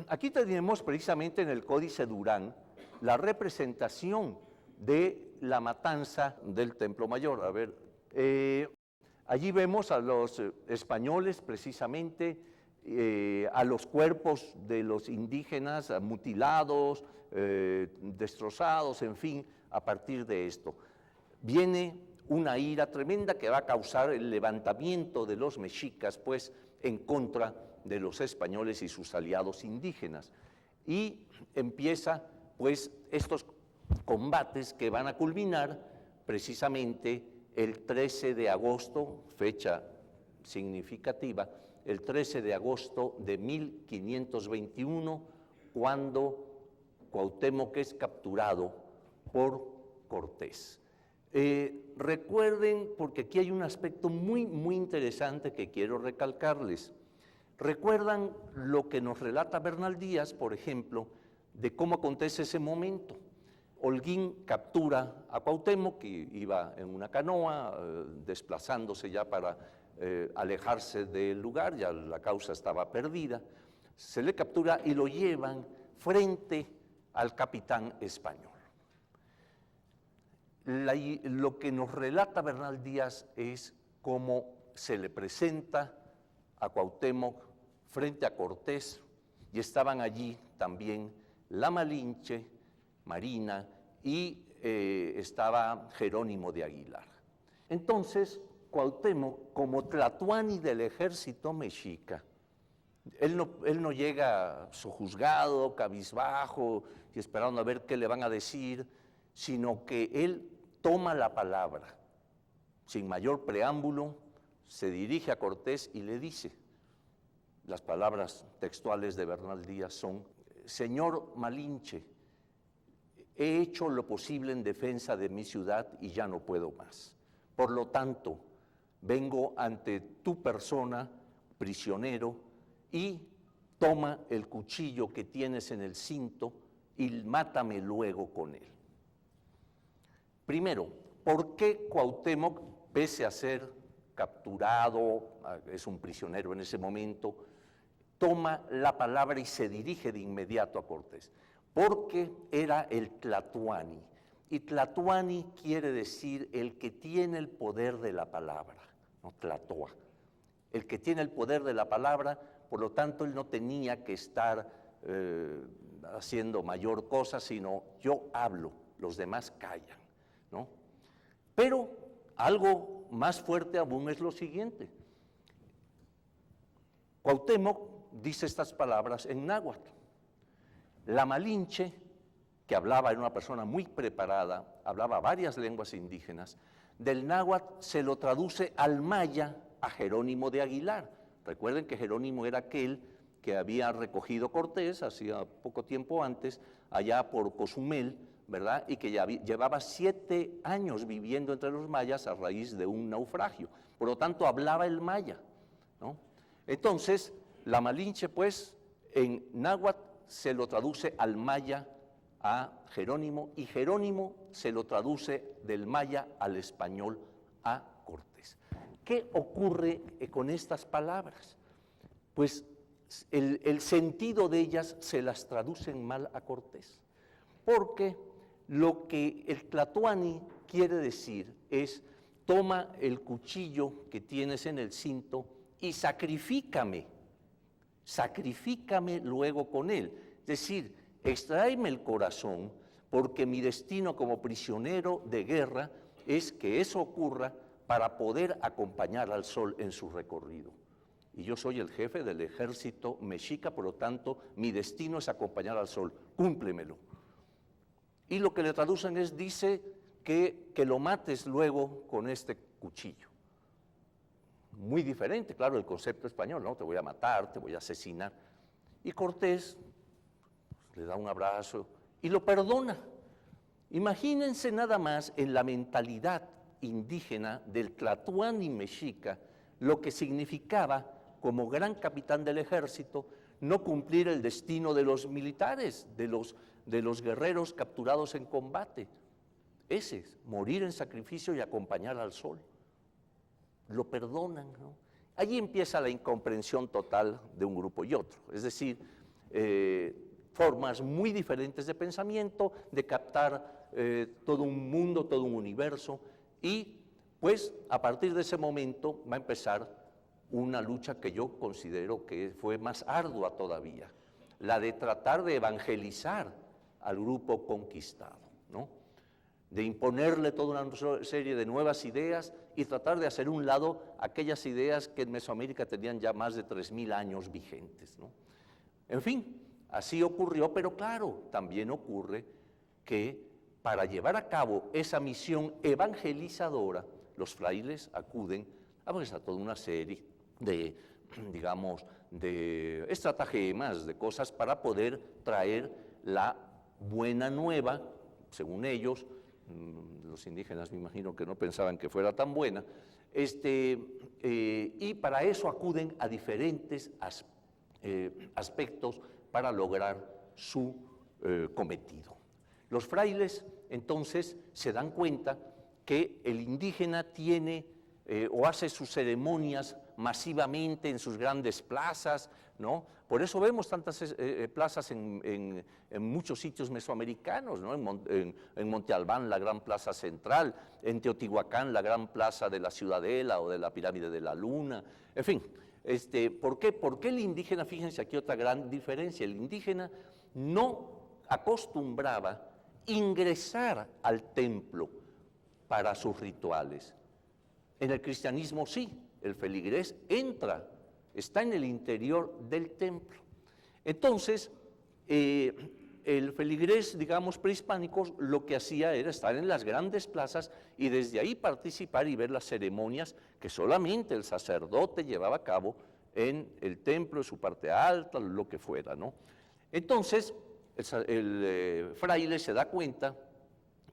Aquí tenemos precisamente en el Códice Durán la representación de la matanza del Templo Mayor. A ver, allí vemos a los españoles precisamente, a los cuerpos de los indígenas mutilados, destrozados, en fin, a partir de esto. Viene una ira tremenda que va a causar el levantamiento de los mexicas, pues, en contra de los españoles y sus aliados indígenas. Y empieza, pues, estos combates que van a culminar precisamente el 13 de agosto, fecha significativa, el 13 de agosto de 1521, cuando Cuauhtémoc es capturado por Cortés. Recuerden, porque aquí hay un aspecto muy, muy interesante que quiero recalcarles. ¿Recuerdan lo que nos relata Bernal Díaz, por ejemplo, de cómo acontece ese momento? Holguín captura a Cuauhtémoc, que iba en una canoa, desplazándose ya para alejarse del lugar, ya la causa estaba perdida. Se le captura y lo llevan frente al capitán español. Lo que nos relata Bernal Díaz es cómo se le presenta a Cuauhtémoc frente a Cortés, y estaban allí también la Malinche, Marina, y estaba Jerónimo de Aguilar. Entonces, Cuauhtémoc, como tlatoani del ejército mexica, él no llega sojuzgado, cabizbajo, y esperando a ver qué le van a decir, sino que él toma la palabra, sin mayor preámbulo, se dirige a Cortés y le dice, las palabras textuales de Bernal Díaz son: Señor Malinche, he hecho lo posible en defensa de mi ciudad y ya no puedo más. Por lo tanto, vengo ante tu persona, prisionero, y toma el cuchillo que tienes en el cinto y mátame luego con él. Primero, ¿por qué Cuauhtémoc, pese a ser capturado, es un prisionero en ese momento, toma la palabra y se dirige de inmediato a Cortés? Porque era el tlatoani, y tlatoani quiere decir el que tiene el poder de la palabra, no tlatoa, el que tiene el poder de la palabra. Por lo tanto, él no tenía que estar haciendo mayor cosa, sino yo hablo, los demás callan, ¿no? Pero algo más fuerte aún es lo siguiente. Cuauhtémoc dice estas palabras en náhuatl. La Malinche, que hablaba, era una persona muy preparada, hablaba varias lenguas indígenas, del náhuatl se lo traduce al maya a Jerónimo de Aguilar, Recuerden que Jerónimo era aquel que había recogido Cortés hacía poco tiempo antes, allá por Cozumel, ¿verdad? Y que ya llevaba 7 años viviendo entre los mayas a raíz de un naufragio. Por lo tanto, hablaba el maya, ¿no? Entonces, la Malinche, pues, en náhuatl se lo traduce al maya a Jerónimo, y Jerónimo se lo traduce del maya al español a Cortés. ¿Qué ocurre con estas palabras? Pues el sentido de ellas se las traducen mal a Cortés, porque lo que el tlatoani quiere decir es: toma el cuchillo que tienes en el cinto y sacrifícame luego con él. Es decir, extráeme el corazón, porque mi destino como prisionero de guerra es que eso ocurra para poder acompañar al sol en su recorrido. Y yo soy el jefe del ejército mexica, por lo tanto, mi destino es acompañar al sol, cúmplemelo. Y lo que le traducen es, dice que lo mates luego con este cuchillo. Muy diferente, claro, el concepto español, ¿no? Te voy a matar, te voy a asesinar. Y Cortés le da un abrazo y lo perdona. Imagínense nada más en la mentalidad indígena del tlatoani mexica lo que significaba, como gran capitán del ejército, no cumplir el destino de los militares, de los guerreros capturados en combate. Ese es, morir en sacrificio y acompañar al sol. Lo perdonan, ¿no? Allí empieza la incomprensión total de un grupo y otro, es decir, formas muy diferentes de pensamiento, de captar todo un mundo, todo un universo, y pues a partir de ese momento va a empezar una lucha que yo considero que fue más ardua todavía, la de tratar de evangelizar al grupo conquistado, ¿no? De imponerle toda una serie de nuevas ideas y tratar de hacer un lado aquellas ideas que en Mesoamérica tenían ya más de 3000 años vigentes, ¿no? En fin, así ocurrió, pero claro, también ocurre que para llevar a cabo esa misión evangelizadora, los frailes acuden a toda una serie de, digamos, de estratagemas, de cosas para poder traer la buena nueva, según ellos. Los indígenas me imagino que no pensaban que fuera tan buena, y para eso acuden a diferentes aspectos para lograr su cometido. Los frailes entonces se dan cuenta que el indígena tiene o hace sus ceremonias masivamente en sus grandes plazas, ¿no? Por eso vemos tantas plazas en muchos sitios mesoamericanos, ¿no? En Monte Albán, la gran plaza central, en Teotihuacán, la gran plaza de la Ciudadela o de la Pirámide de la Luna, en fin. ¿Por qué? Porque el indígena, fíjense aquí otra gran diferencia, el indígena no acostumbraba ingresar al templo para sus rituales. En el cristianismo sí, el feligrés entra, está en el interior del templo. Entonces, el feligrés, digamos, prehispánico, lo que hacía era estar en las grandes plazas y desde ahí participar y ver las ceremonias que solamente el sacerdote llevaba a cabo en el templo, en su parte alta, lo que fuera, ¿no? Entonces, el fraile se da cuenta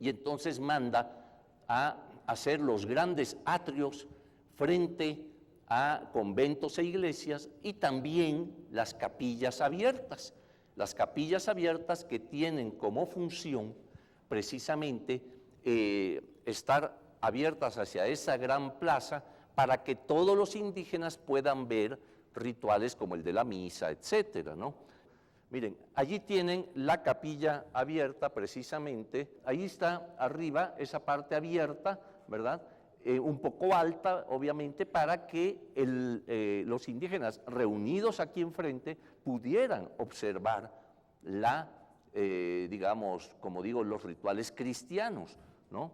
y entonces manda a hacer los grandes atrios frente a conventos e iglesias y también las capillas abiertas. Las capillas abiertas que tienen como función precisamente estar abiertas hacia esa gran plaza para que todos los indígenas puedan ver rituales como el de la misa, etcétera, ¿no? Miren, allí tienen la capilla abierta precisamente, ahí está arriba esa parte abierta, ¿verdad? Un poco alta, obviamente, para que los indígenas reunidos aquí enfrente pudieran observar digamos, como digo, los rituales cristianos, ¿no?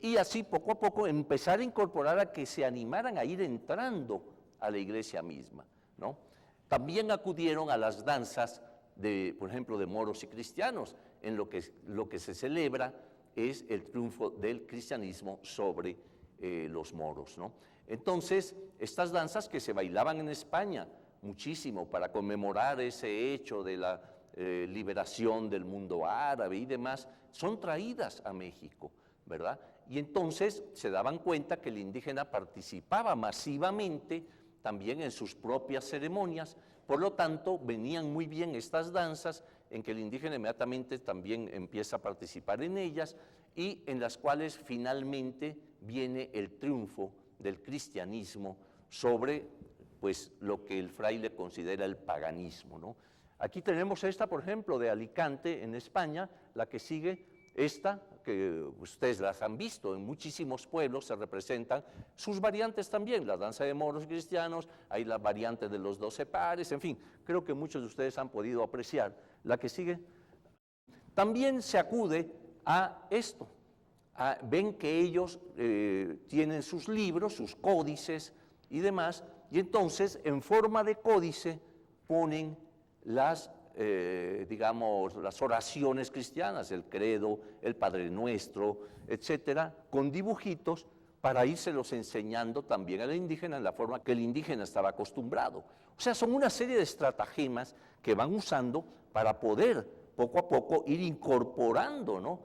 Y así poco a poco empezar a incorporar a que se animaran a ir entrando a la iglesia misma, ¿no? También acudieron a las danzas, por ejemplo, de moros y cristianos, en lo que se celebra es el triunfo del cristianismo sobre los moros, ¿no? Entonces, estas danzas que se bailaban en España muchísimo para conmemorar ese hecho de la liberación del mundo árabe y demás, son traídas a México, ¿verdad? Y entonces se daban cuenta que el indígena participaba masivamente también en sus propias ceremonias, por lo tanto venían muy bien estas danzas en que el indígena inmediatamente también empieza a participar en ellas y en las cuales finalmente viene el triunfo del cristianismo sobre pues, lo que el fraile considera el paganismo, ¿no? Aquí tenemos esta, por ejemplo, de Alicante, en España, la que sigue, esta, que ustedes las han visto, en muchísimos pueblos se representan sus variantes también, la danza de moros cristianos, hay la variante de los 12 pares, en fin, creo que muchos de ustedes han podido apreciar. La que sigue, también se acude a esto, ven que ellos tienen sus libros, sus códices y demás, y entonces en forma de códice ponen las, digamos, las oraciones cristianas, el credo, el Padre Nuestro, etcétera, con dibujitos para írselos enseñando también al indígena en la forma que el indígena estaba acostumbrado. O sea, son una serie de estratagemas que van usando para poder poco a poco ir incorporando, ¿no?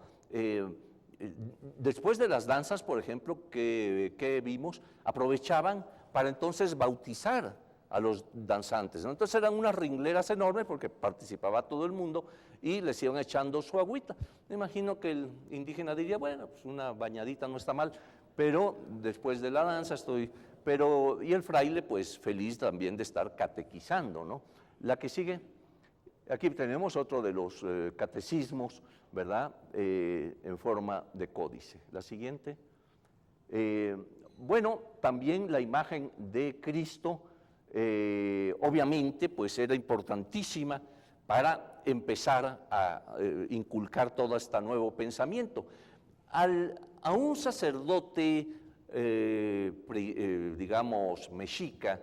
Después de las danzas, por ejemplo, que vimos, aprovechaban para entonces bautizar a los danzantes, ¿no? Entonces eran unas ringleras enormes porque participaba todo el mundo y les iban echando su agüita. Me imagino que el indígena diría, bueno, pues una bañadita no está mal, pero después de la danza y el fraile pues feliz también de estar catequizando, ¿no? La que sigue, aquí tenemos otro de los catecismos, ¿verdad? En forma de códice. La siguiente. Bueno, también la imagen de Cristo, obviamente, pues era importantísima para empezar a inculcar todo este nuevo pensamiento. A un sacerdote, digamos, mexica,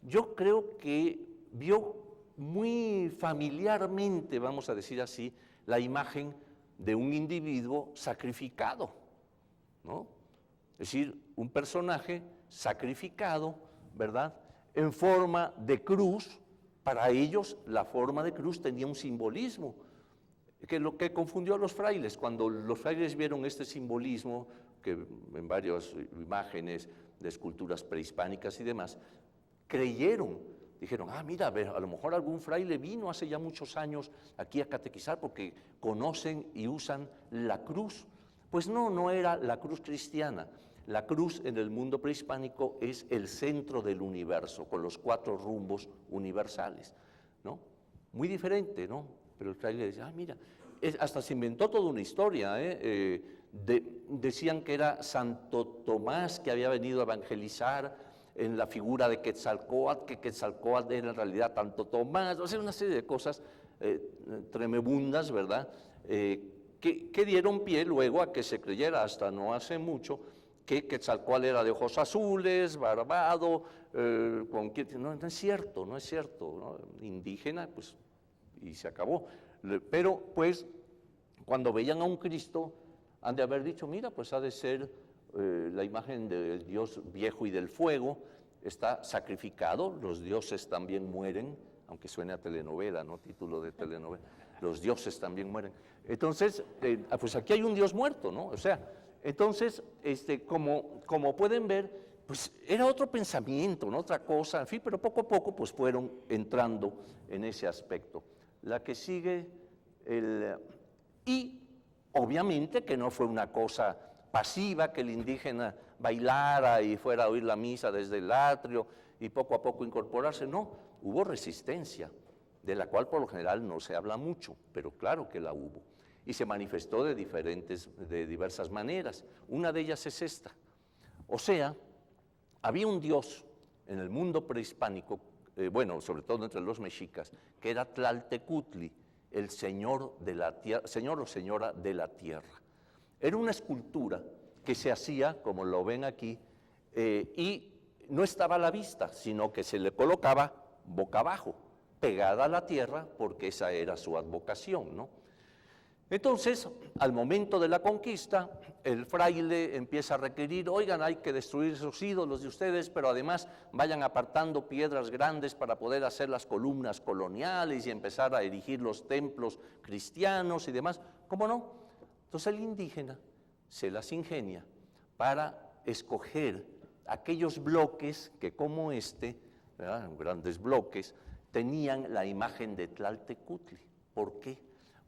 yo creo que vio muy familiarmente, vamos a decir así, la imagen de un individuo sacrificado, ¿no? Es decir, un personaje sacrificado, ¿verdad?, en forma de cruz. Para ellos la forma de cruz tenía un simbolismo, que lo que confundió a los frailes. Cuando los frailes vieron este simbolismo, que en varias imágenes de esculturas prehispánicas y demás, creyeron, dijeron, mira, a lo mejor algún fraile vino hace ya muchos años aquí a catequizar porque conocen y usan la cruz. Pues no, no era la cruz cristiana. La cruz en el mundo prehispánico es el centro del universo, con los 4 rumbos universales, ¿no? Muy diferente, ¿no? Pero el fraile decía, mira, hasta se inventó toda una historia, decían que era Santo Tomás que había venido a evangelizar en la figura de Quetzalcóatl, que Quetzalcóatl era en realidad Santo Tomás, o sea, una serie de cosas tremebundas, ¿verdad?, que dieron pie luego a que se creyera hasta no hace mucho que Quetzalcóatl era de ojos azules, barbado, no es cierto, no es cierto, ¿no? Indígena, pues, y se acabó. Pero, pues, cuando veían a un Cristo, han de haber dicho, mira, pues ha de ser la imagen del Dios viejo y del fuego, está sacrificado, los dioses también mueren, aunque suene a telenovela, ¿no? Título de telenovela, los dioses también mueren. Entonces, pues aquí hay un Dios muerto, ¿no? O sea, entonces, como pueden ver, pues era otro pensamiento, ¿no? Otra cosa, en fin, pero poco a poco pues fueron entrando en ese aspecto. La que sigue, y obviamente que no fue una cosa pasiva, que el indígena bailara y fuera a oír la misa desde el atrio y poco a poco incorporarse, no, hubo resistencia, de la cual por lo general no se habla mucho, pero claro que la hubo. Y se manifestó de diversas maneras. Una de ellas es esta. O sea, había un dios en el mundo prehispánico, bueno, sobre todo entre los mexicas, que era Tlaltecutli, el señor de la tierra, señor o señora de la tierra. Era una escultura que se hacía, como lo ven aquí, y no estaba a la vista, sino que se le colocaba boca abajo, pegada a la tierra, porque esa era su advocación, ¿no? Entonces, al momento de la conquista, el fraile empieza a requerir, oigan, hay que destruir esos ídolos de ustedes, pero además vayan apartando piedras grandes para poder hacer las columnas coloniales y empezar a erigir los templos cristianos y demás. ¿Cómo no? Entonces el indígena se las ingenia para escoger aquellos bloques que como ¿verdad?, grandes bloques, tenían la imagen de Tlaltecutli. ¿Por qué?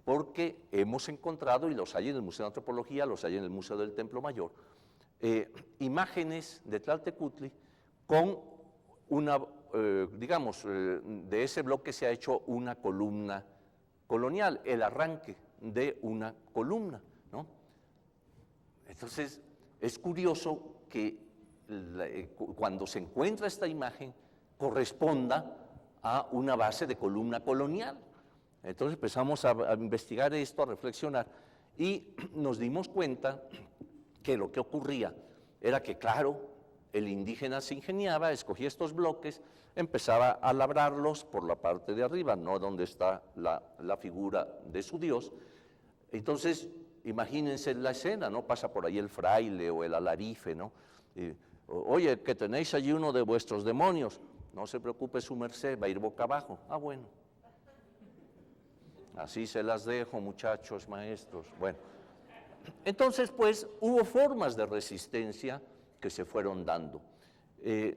Porque hemos encontrado, y los hay en el Museo de Antropología, los hay en el Museo del Templo Mayor, imágenes de Tlaltecutli con una, de ese bloque se ha hecho una columna colonial, el arranque de una columna, ¿no? Entonces, es curioso que cuando se encuentra esta imagen corresponda a una base de columna colonial. Entonces empezamos a investigar esto, a reflexionar, y nos dimos cuenta que lo que ocurría era que, claro, el indígena se ingeniaba, escogía estos bloques, empezaba a labrarlos por la parte de arriba, no donde está la figura de su dios. Entonces, imagínense la escena, ¿no? Pasa por ahí el fraile o el alarife, ¿no? Oye, que tenéis allí uno de vuestros demonios, no se preocupe su merced, va a ir boca abajo. Ah, bueno. Así se las dejo, muchachos, maestros. Bueno, entonces, pues, hubo formas de resistencia que se fueron dando.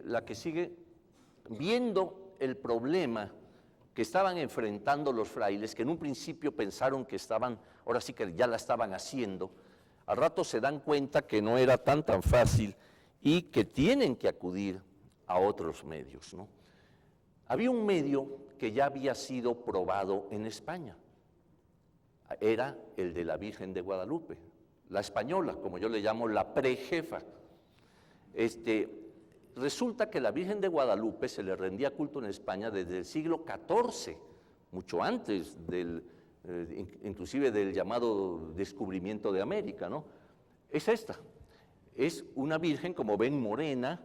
La que sigue, viendo el problema que estaban enfrentando los frailes, que en un principio pensaron que estaban, ahora sí que ya la estaban haciendo, al rato se dan cuenta que no era tan fácil y que tienen que acudir a otros medios, ¿no? Había un medio que ya había sido probado en España, era el de la Virgen de Guadalupe, la española, como yo le llamo la prejefa. Resulta que la Virgen de Guadalupe se le rendía culto en España desde el siglo XIV, mucho antes inclusive del llamado descubrimiento de América, ¿no? Es esta, es una virgen, como ven, morena,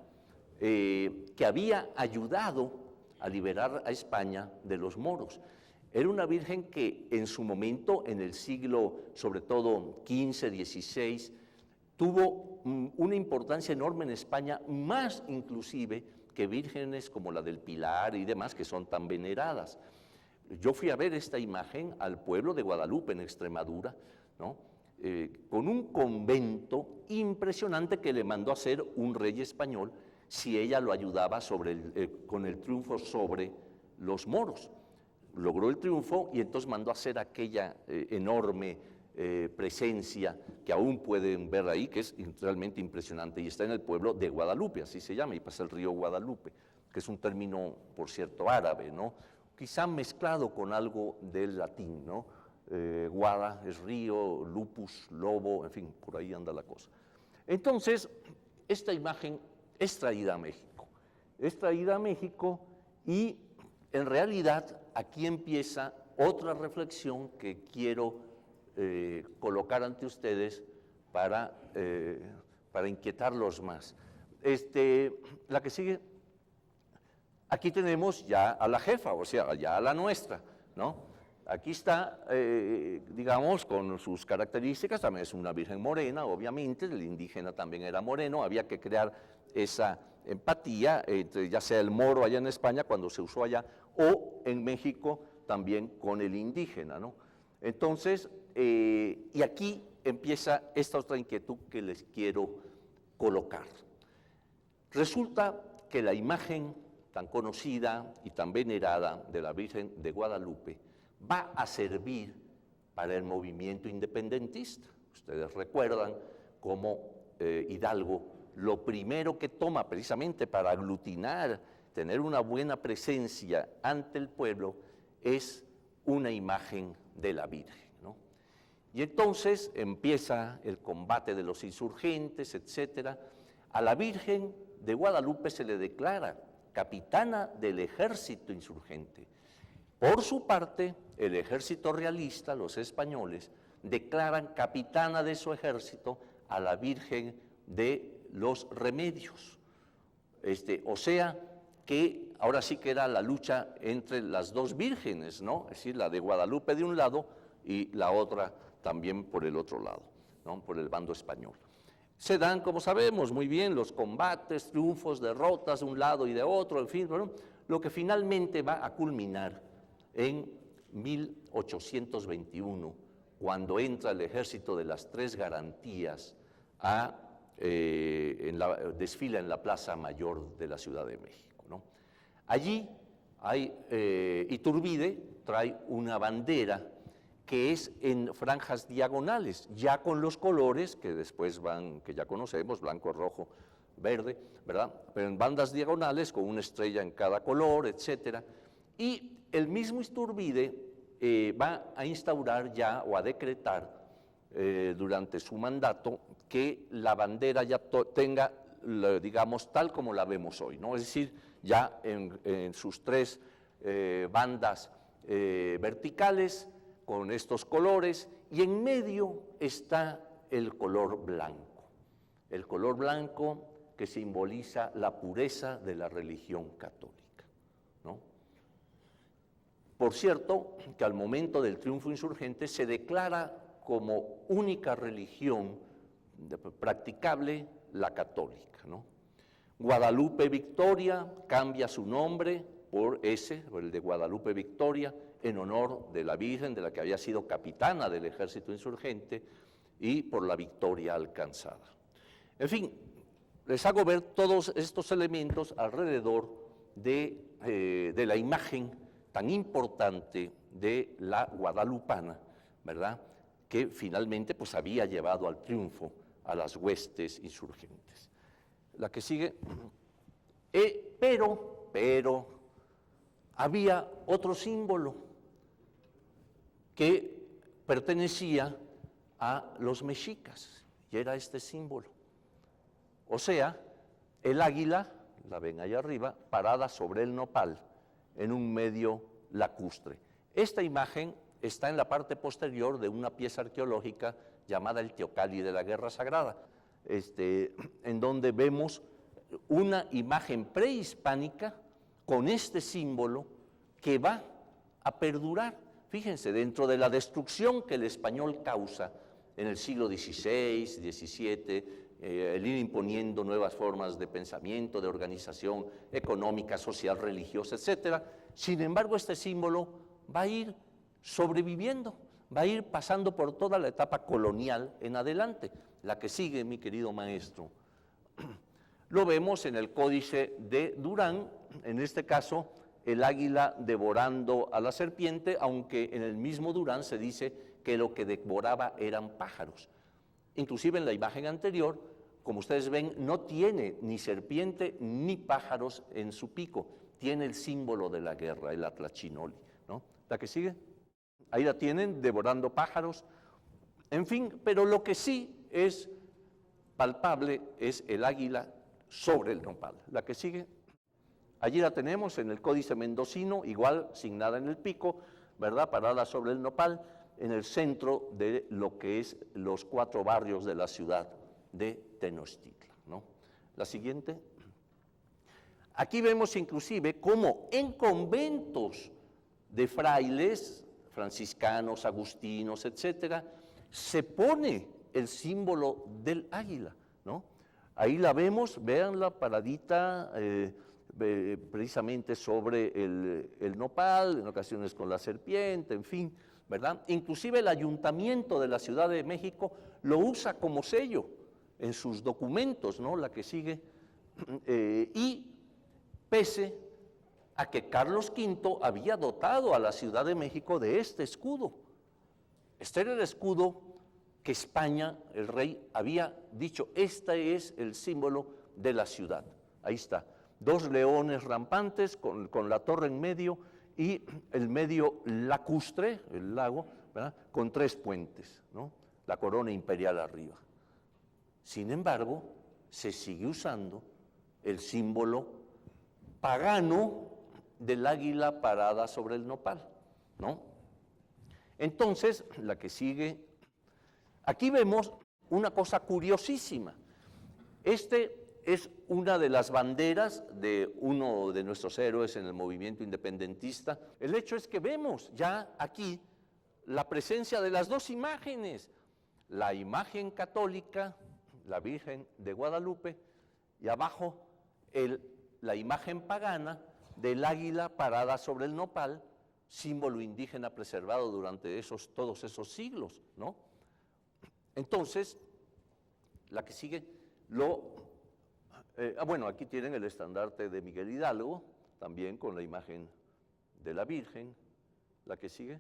que había ayudado a liberar a España de los moros. Era una virgen que en su momento, en el siglo, sobre todo XV, XVI, tuvo una importancia enorme en España, más inclusive que vírgenes como la del Pilar y demás, que son tan veneradas. Yo fui a ver esta imagen al pueblo de Guadalupe, en Extremadura, ¿no? Con un convento impresionante que le mandó a hacer un rey español si ella lo ayudaba con el triunfo sobre los moros. Logró el triunfo y entonces mandó a hacer aquella enorme presencia que aún pueden ver ahí, que es realmente impresionante, y está en el pueblo de Guadalupe, así se llama, y pasa el río Guadalupe, que es un término, por cierto, árabe, ¿no? Quizá mezclado con algo del latín, ¿no? Guada es río, lupus, lobo, en fin, por ahí anda la cosa. Entonces, esta imagen es traída a México, y en realidad aquí empieza otra reflexión que quiero colocar ante ustedes para inquietarlos más. La que sigue, aquí tenemos ya a la jefa, o sea, ya a la nuestra, ¿no? Aquí está, digamos, con sus características, también es una virgen morena, obviamente, el indígena también era moreno, había que crear esa empatía entre ya sea el moro allá en España, cuando se usó allá, o en México también con el indígena, ¿no? Entonces, y aquí empieza esta otra inquietud que les quiero colocar. Resulta que la imagen tan conocida y tan venerada de la Virgen de Guadalupe va a servir para el movimiento independentista. Ustedes recuerdan cómo Hidalgo lo primero que toma precisamente para aglutinar, tener una buena presencia ante el pueblo, es una imagen de la Virgen, ¿no? Y entonces empieza el combate de los insurgentes, etcétera. A la Virgen de Guadalupe se le declara capitana del ejército insurgente. Por su parte, el ejército realista, los españoles, declaran capitana de su ejército a la Virgen de los Remedios. O sea que ahora sí que era la lucha entre las dos vírgenes, ¿no? Es decir, la de Guadalupe de un lado y la otra también por el otro lado, ¿no? Por el bando español. Se dan, como sabemos muy bien, los combates, triunfos, derrotas de un lado y de otro, en fin, bueno, lo que finalmente va a culminar en 1821, cuando entra el Ejército de las Tres Garantías desfila en la Plaza Mayor de la Ciudad de México, ¿no? Allí Iturbide trae una bandera que es en franjas diagonales, ya con los colores que después que ya conocemos, blanco, rojo, verde, ¿verdad? Pero en bandas diagonales con una estrella en cada color, etcétera. Y el mismo Iturbide va a instaurar ya o a decretar durante su mandato que la bandera ya tenga, digamos, tal como la vemos hoy, ¿no? Es decir, ya en sus tres bandas verticales, con estos colores, y en medio está el color blanco que simboliza la pureza de la religión católica, ¿no? Por cierto, que al momento del triunfo insurgente se declara como única religión practicable la católica, ¿no? Guadalupe Victoria cambia su nombre por el de Guadalupe Victoria, en honor de la Virgen, de la que había sido capitana del ejército insurgente, y por la victoria alcanzada. En fin, les hago ver todos estos elementos alrededor de la imagen tan importante de la guadalupana, ¿verdad?, que finalmente pues había llevado al triunfo a las huestes insurgentes. La que sigue, pero había otro símbolo que pertenecía a los mexicas, y era este símbolo. O sea, el águila, la ven allá arriba, parada sobre el nopal, en un medio lacustre. Esta imagen está en la parte posterior de una pieza arqueológica llamada el Teocalli de la Guerra Sagrada, en donde vemos una imagen prehispánica con este símbolo que va a perdurar. Fíjense, dentro de la destrucción que el español causa en el siglo XVI, XVII, el ir imponiendo nuevas formas de pensamiento, de organización económica, social, religiosa, etcétera. Sin embargo, este símbolo va a ir sobreviviendo, va a ir pasando por toda la etapa colonial en adelante. La que sigue, mi querido maestro, lo vemos en el Códice de Durán, en este caso, el águila devorando a la serpiente, aunque en el mismo Durán se dice que lo que devoraba eran pájaros. Inclusive en la imagen anterior, como ustedes ven, no tiene ni serpiente ni pájaros en su pico, tiene el símbolo de la guerra, el atlachinoli, ¿no? ¿La que sigue? Ahí la tienen, devorando pájaros. En fin, pero lo que sí es palpable es el águila sobre el nopal. La que sigue, allí la tenemos en el Códice Mendocino, igual sin nada en el pico, ¿verdad?, parada sobre el nopal, en el centro de lo que es los 4 barrios de la ciudad de Tenochtitlan, ¿no? La siguiente. Aquí vemos inclusive cómo en conventos de frailes, franciscanos, agustinos, etcétera, se pone el símbolo del águila, ¿no? Ahí la vemos, véanla paradita, precisamente sobre el nopal, en ocasiones con la serpiente, en fin, ¿verdad? Inclusive el Ayuntamiento de la Ciudad de México lo usa como sello en sus documentos, ¿no? La que sigue, y pese a que Carlos V había dotado a la Ciudad de México de este escudo. Este era el escudo que España, el rey, había dicho, este es el símbolo de la ciudad. Ahí está, 2 leones rampantes con la torre en medio y el medio lacustre, el lago, ¿verdad?, con 3 puentes, ¿no?, la corona imperial arriba. Sin embargo, se sigue usando el símbolo pagano del águila parada sobre el nopal, ¿no? Entonces, la que sigue, aquí vemos una cosa curiosísima. Es una de las banderas de uno de nuestros héroes en el movimiento independentista. El hecho es que vemos ya aquí la presencia de las dos imágenes, la imagen católica, la Virgen de Guadalupe, y abajo la imagen pagana del águila parada sobre el nopal, símbolo indígena preservado durante todos esos siglos, ¿no? Entonces, la que sigue, bueno, aquí tienen el estandarte de Miguel Hidalgo, también con la imagen de la Virgen, la que sigue.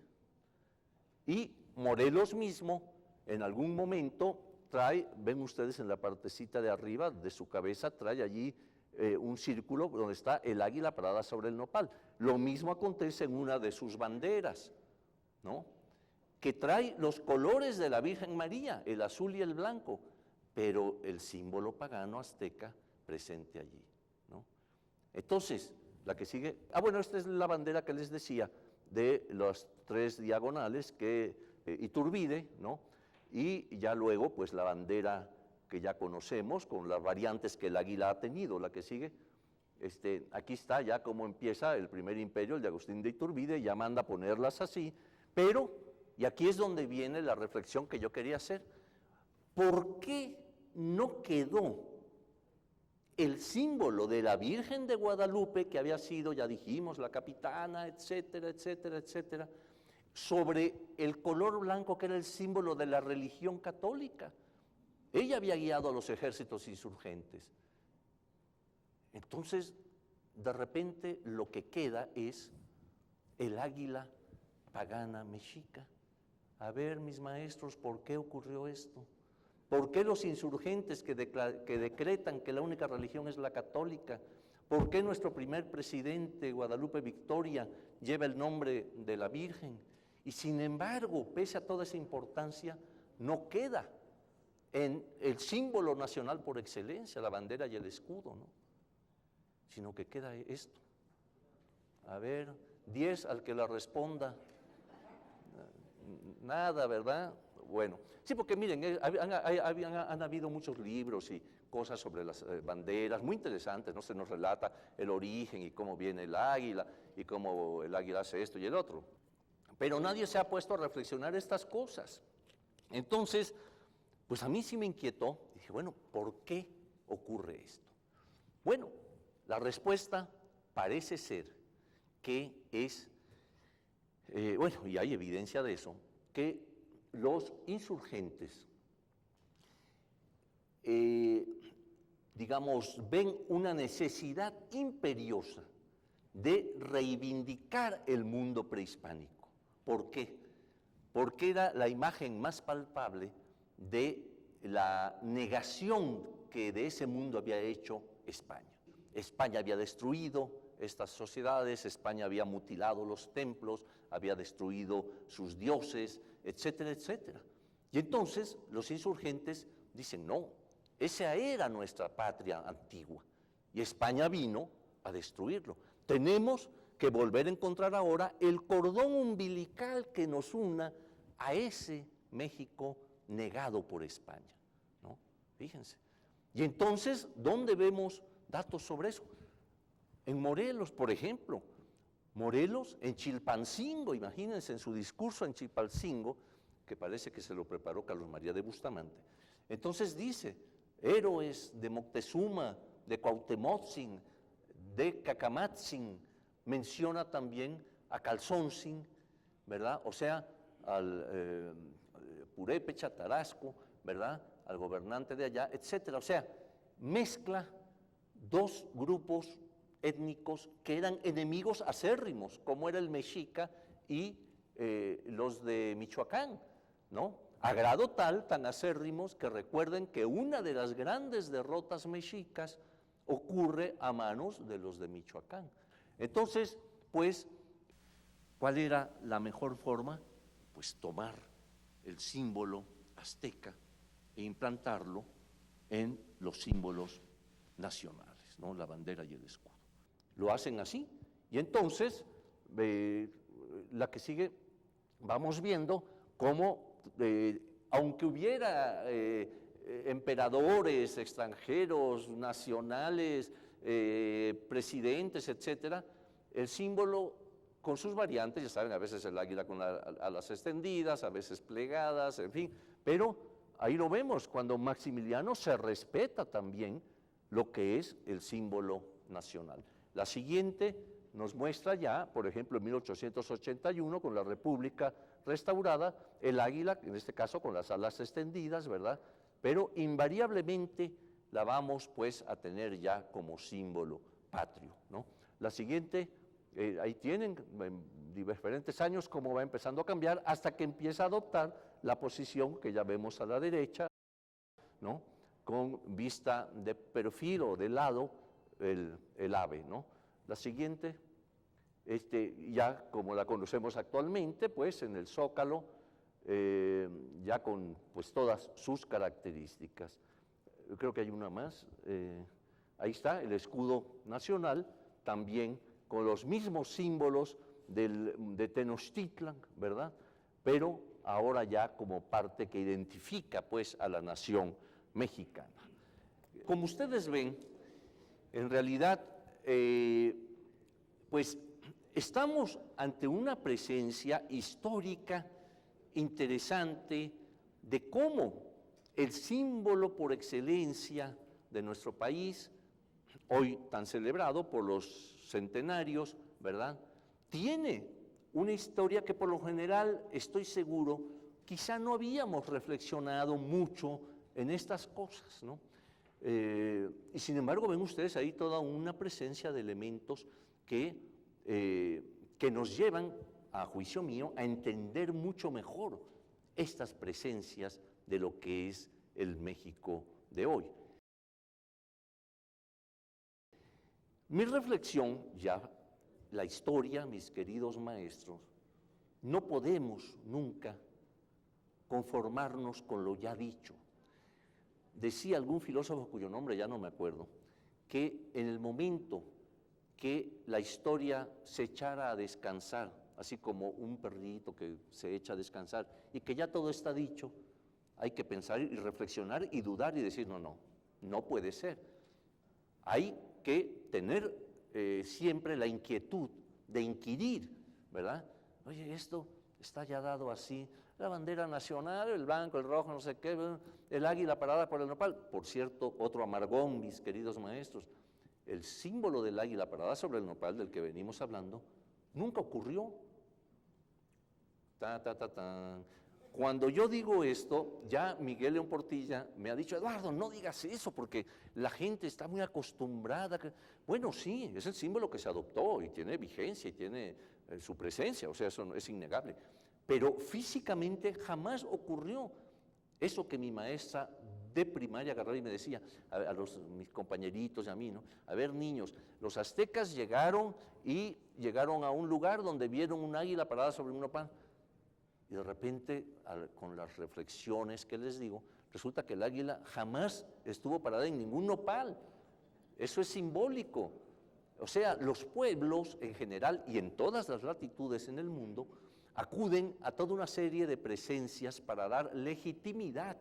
Y Morelos mismo, en algún momento, trae, ven ustedes en la partecita de arriba de su cabeza, trae allí un círculo donde está el águila parada sobre el nopal. Lo mismo acontece en una de sus banderas, ¿no? Que trae los colores de la Virgen María, el azul y el blanco, pero el símbolo pagano azteca presente allí, ¿no? Entonces, la que sigue, bueno, esta es la bandera que les decía, de las 3 diagonales que Iturbide, ¿no? Y ya luego, pues la bandera que ya conocemos, con las variantes que el águila ha tenido, la que sigue, aquí está ya cómo empieza el primer imperio, el de Agustín de Iturbide, ya manda a ponerlas así, pero, y aquí es donde viene la reflexión que yo quería hacer, ¿por qué no quedó el símbolo de la Virgen de Guadalupe, que había sido, ya dijimos, la capitana, etcétera, etcétera, etcétera, sobre el color blanco que era el símbolo de la religión católica? Ella había guiado a los ejércitos insurgentes. Entonces, de repente, lo que queda es el águila pagana mexica. A ver, mis maestros, ¿por qué ocurrió esto? ¿Por qué los insurgentes que decretan que la única religión es la católica? ¿Por qué nuestro primer presidente, Guadalupe Victoria, lleva el nombre de la Virgen? Y sin embargo, pese a toda esa importancia, no queda en el símbolo nacional por excelencia, la bandera y el escudo, ¿no? Sino que queda esto. A ver, 10 al que la responda. Nada, ¿verdad? Bueno, sí, porque miren, han habido muchos libros y cosas sobre las banderas, muy interesantes, ¿no? Se nos relata el origen y cómo viene el águila y cómo el águila hace esto y el otro. Pero nadie se ha puesto a reflexionar estas cosas. Entonces, pues a mí sí me inquietó. Dije, bueno, ¿por qué ocurre esto? Bueno, la respuesta parece ser que es, bueno, y hay evidencia de eso, que los insurgentes, digamos, ven una necesidad imperiosa de reivindicar el mundo prehispánico. ¿Por qué? Porque era la imagen más palpable de la negación que de ese mundo había hecho España. España había destruido estas sociedades, España había mutilado los templos, había destruido sus dioses, etcétera, etcétera. Y entonces los insurgentes dicen, no, esa era nuestra patria antigua, y España vino a destruirlo. Tenemos que volver a encontrar ahora el cordón umbilical que nos una a ese México negado por España, ¿no? Fíjense. Y entonces, ¿dónde vemos datos sobre eso? En Morelos, por ejemplo. Morelos, en Chilpancingo, imagínense en su discurso en Chilpancingo, que parece que se lo preparó Carlos María de Bustamante. Entonces dice, héroes de Moctezuma, de Cuauhtemotzin, de Cacamatzin, menciona también a Calzónzin, ¿verdad? O sea, al Purépecha, Tarasco, ¿verdad? Al gobernante de allá, etcétera. O sea, mezcla dos grupos étnicos que eran enemigos acérrimos, como era el mexica y los de Michoacán, ¿no? A grado tal, tan acérrimos, que recuerden que una de las grandes derrotas mexicas ocurre a manos de los de Michoacán. Entonces, pues, ¿cuál era la mejor forma? Pues tomar el símbolo azteca e implantarlo en los símbolos nacionales, ¿no? La bandera y el escudo. Lo hacen así, y entonces, la que sigue, vamos viendo cómo, aunque hubiera emperadores extranjeros, nacionales, presidentes, etcétera, el símbolo con sus variantes, ya saben, a veces el águila con alas extendidas, a veces plegadas, en fin, pero ahí lo vemos, cuando Maximiliano se respeta también lo que es el símbolo nacional. La siguiente nos muestra ya, por ejemplo, en 1881, con la República restaurada, el águila, en este caso con las alas extendidas, ¿verdad? Pero invariablemente la vamos pues a tener ya como símbolo patrio, ¿no? La siguiente, ahí tienen en diferentes años cómo va empezando a cambiar hasta que empieza a adoptar la posición que ya vemos a la derecha, ¿no? Con vista de perfil o de lado el ave, ¿no? La siguiente, ya como la conocemos actualmente, pues en el Zócalo, ya con pues todas sus características. Creo que hay una más, ahí está, el escudo nacional, también con los mismos símbolos de Tenochtitlan, ¿verdad? Pero ahora ya como parte que identifica pues a la nación mexicana. Como ustedes ven, en realidad, pues estamos ante una presencia histórica interesante de cómo el símbolo por excelencia de nuestro país, hoy tan celebrado por los centenarios, ¿verdad?, tiene una historia que por lo general, estoy seguro, quizá no habíamos reflexionado mucho en estas cosas, ¿no? Y sin embargo ven ustedes ahí toda una presencia de elementos que nos llevan, a juicio mío, a entender mucho mejor estas presencias de lo que es el México de hoy. Mi reflexión, ya la historia, mis queridos maestros, no podemos nunca conformarnos con lo ya dicho. Decía algún filósofo cuyo nombre ya no me acuerdo, que en el momento que la historia se echara a descansar, así como un perrito que se echa a descansar, y que ya todo está dicho, hay que pensar y reflexionar y dudar y decir, no puede ser. Hay que tener siempre la inquietud de inquirir, ¿verdad? Oye, esto está ya dado así, la bandera nacional, el blanco, el rojo, no sé qué, el águila parada por el nopal. Por cierto, otro amargón, mis queridos maestros, el símbolo del águila parada sobre el nopal del que venimos hablando nunca ocurrió. Cuando yo digo esto, ya Miguel León Portilla me ha dicho, Eduardo, no digas eso porque la gente está muy acostumbrada. Bueno, sí, es el símbolo que se adoptó y tiene vigencia y tiene su presencia, o sea, eso es innegable. Pero físicamente jamás ocurrió eso que mi maestra de primaria agarraba y me decía a mis compañeritos y a mí, ¿no? A ver, niños, los aztecas llegaron a un lugar donde vieron un águila parada sobre un nopal. Y de repente, con las reflexiones que les digo, resulta que el águila jamás estuvo parada en ningún nopal. Eso es simbólico. O sea, los pueblos en general y en todas las latitudes en el mundo acuden a toda una serie de presencias para dar legitimidad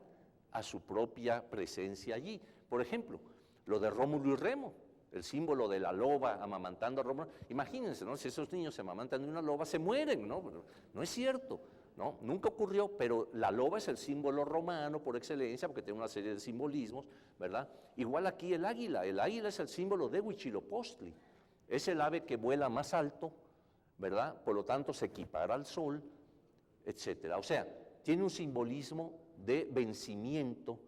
a su propia presencia allí. Por ejemplo, lo de Rómulo y Remo, el símbolo de la loba amamantando a Rómulo. Imagínense, ¿no? Si esos niños se amamantan de una loba, se mueren, ¿no? No es cierto, ¿no? Nunca ocurrió, pero la loba es el símbolo romano por excelencia, porque tiene una serie de simbolismos, ¿verdad? Igual aquí el águila es el símbolo de Huitzilopochtli, es el ave que vuela más alto, ¿verdad? Por lo tanto se equipara al sol, etcétera. O sea, tiene un simbolismo de vencimiento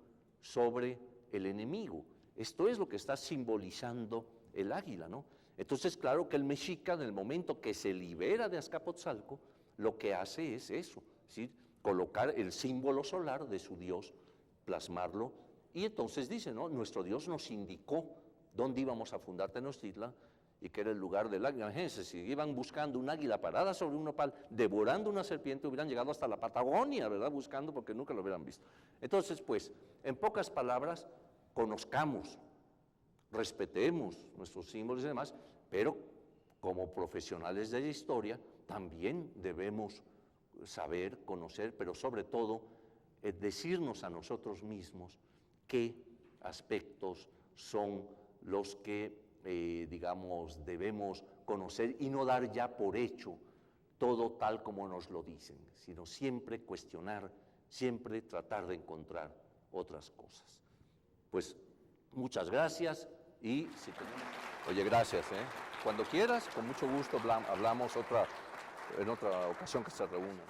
sobre el enemigo. Esto es lo que está simbolizando el águila, ¿no? Entonces, claro que el mexica, en el momento que se libera de Azcapotzalco, lo que hace es eso, es decir, colocar el símbolo solar de su Dios, plasmarlo, y entonces dice, ¿no? Nuestro Dios nos indicó dónde íbamos a fundar Tenochtitlan y que era el lugar del águila. Imagínense, si iban buscando un águila parada sobre un nopal, devorando una serpiente, hubieran llegado hasta la Patagonia, ¿verdad? Buscando porque nunca lo hubieran visto. Entonces, pues, en pocas palabras, conozcamos, respetemos nuestros símbolos y demás, pero como profesionales de la historia también debemos saber, conocer, pero sobre todo decirnos a nosotros mismos qué aspectos son los que, digamos, debemos conocer y no dar ya por hecho todo tal como nos lo dicen, sino siempre cuestionar, siempre tratar de encontrar otras cosas. Pues muchas gracias y si tenemos... Oye, gracias, Cuando quieras, con mucho gusto hablamos en otra ocasión que se reúna.